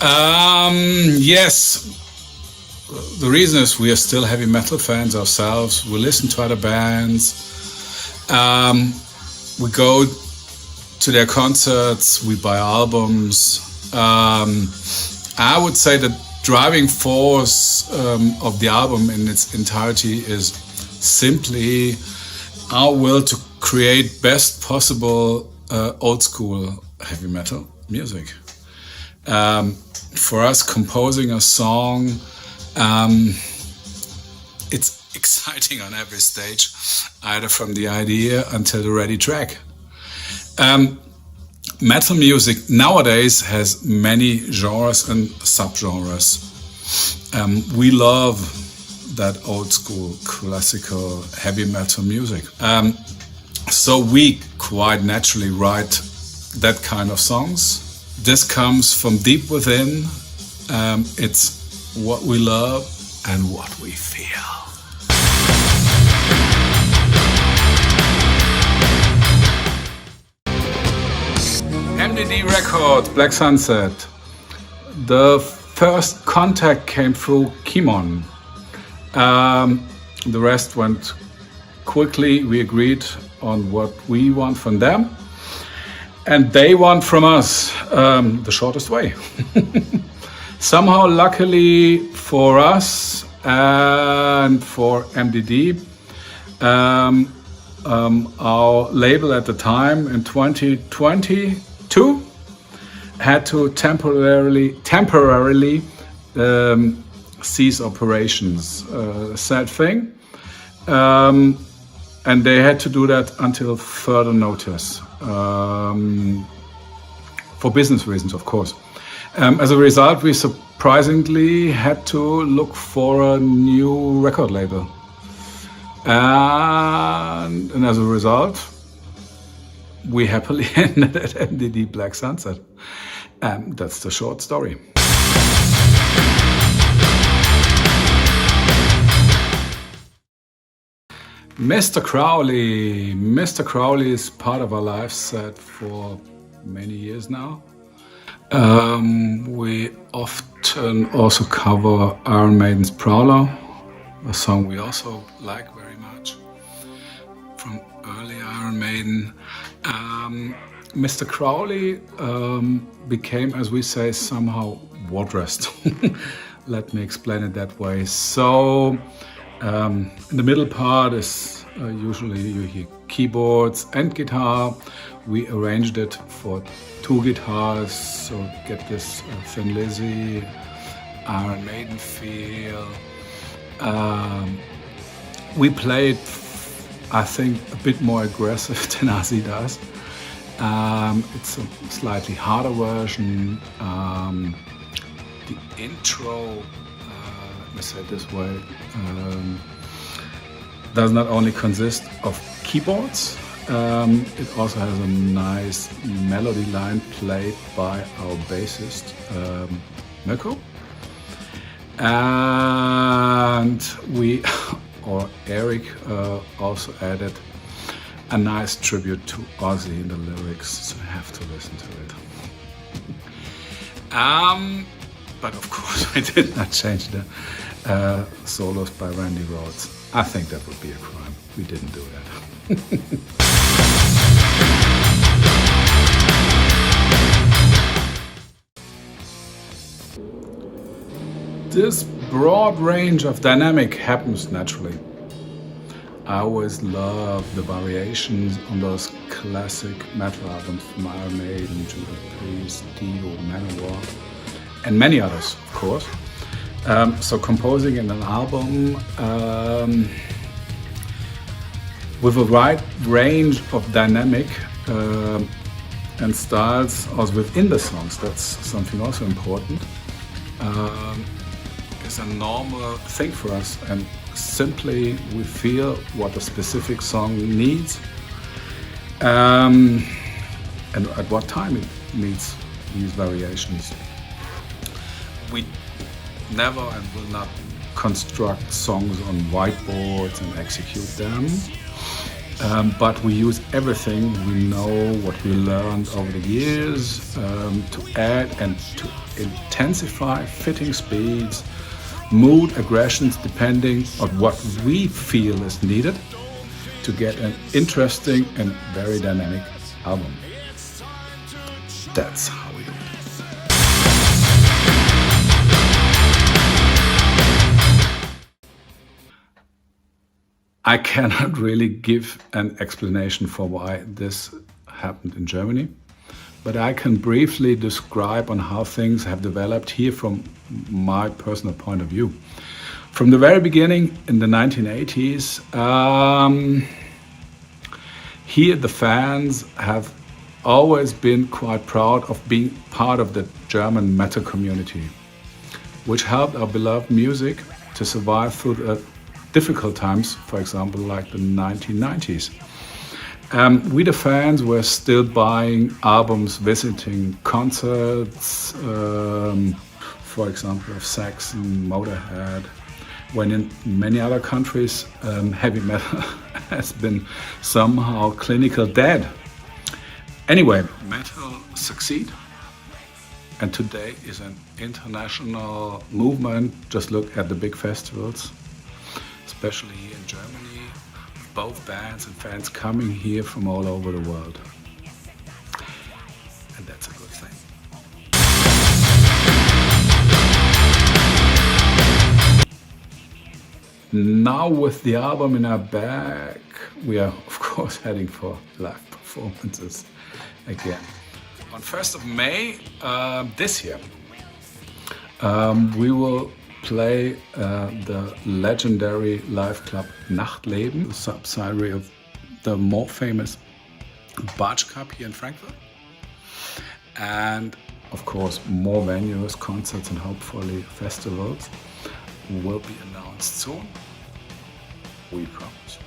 Yes, the reason is we are still heavy metal fans ourselves. We listen to other bands. We go to their concerts. We buy albums. I would say the driving force of the album in its entirety is simply our will to create best possible old school heavy metal music. For us, composing a song, it's exciting on every stage, either from the idea until the ready track. Metal music nowadays has many genres and subgenres. We love that old school classical heavy metal music. So we quite naturally write that kind of songs. This comes from deep within. It's what we love and what we feel. MDD record, Black Sunset. The first contact came through Kimon. The rest went quickly. We agreed on what we want from them, and they want from us the shortest way. Somehow, luckily for us and for MDD, our label at the time in 2022 had to temporarily cease operations. Sad thing. And they had to do that until further notice, for business reasons, of course. As a result, we surprisingly had to look for a new record label. And as a result, we happily ended at MDD Black Sunset. That's the short story. Mr. Crowley is part of our life set for many years now. We often also cover Iron Maiden's Prowler, a song we also like very much from early Iron Maiden. Mr. Crowley became, as we say, somehow Wardress. Let me explain it that way. So in the middle part is usually you hear keyboards and guitar. We arranged it for 2 guitars, so get this Thin Lizzy, Iron Maiden feel. We played, I think, a bit more aggressive than Ozzy does. It's a slightly harder version. The intro, let me say it this way, does not only consist of keyboards, it also has a nice melody line played by our bassist, Mirko. And we, or Eric, also added a nice tribute to Ozzy in the lyrics, so you have to listen to it. But of course, we did not change the solos by Randy Rhoads. I think that would be a crime. We didn't do that. This broad range of dynamic happens naturally. I always love the variations on those classic metal albums from Iron Maiden, Judas Priest, Dio, Manowar, and many others, of course. So composing in an album with a wide range of dynamic and styles also within the songs, that's something also important. It's a normal thing for us, and simply we feel what a specific song needs and at what time it needs these variations. We never and will not construct songs on whiteboards and execute them. but we use everything we know, what we learned over the years, to add and to intensify fitting speeds, mood, aggressions, depending on what we feel is needed to get an interesting and very dynamic album. That's how we do it. I cannot really give an explanation for why this happened in Germany, but I can briefly describe on how things have developed here from my personal point of view. From the very beginning in the 1980s, here the fans have always been quite proud of being part of the German metal community, which helped our beloved music to survive through the difficult times, for example, like the 1990s. We the fans were still buying albums, visiting concerts, for example, of Saxon, Motorhead, when in many other countries heavy metal has been somehow clinical dead. Anyway, metal succeed, and today is an international movement. Just look at the big festivals, especially here in Germany, with both bands and fans coming here from all over the world. And that's a good thing. Now with the album in our bag, we are of course heading for live performances again. On 1st of May this year, we will play the legendary live club Nachtleben, the subsidiary of the more famous Barge Cup here in Frankfurt. And of course, more venues, concerts, and hopefully festivals will be announced soon. We promise.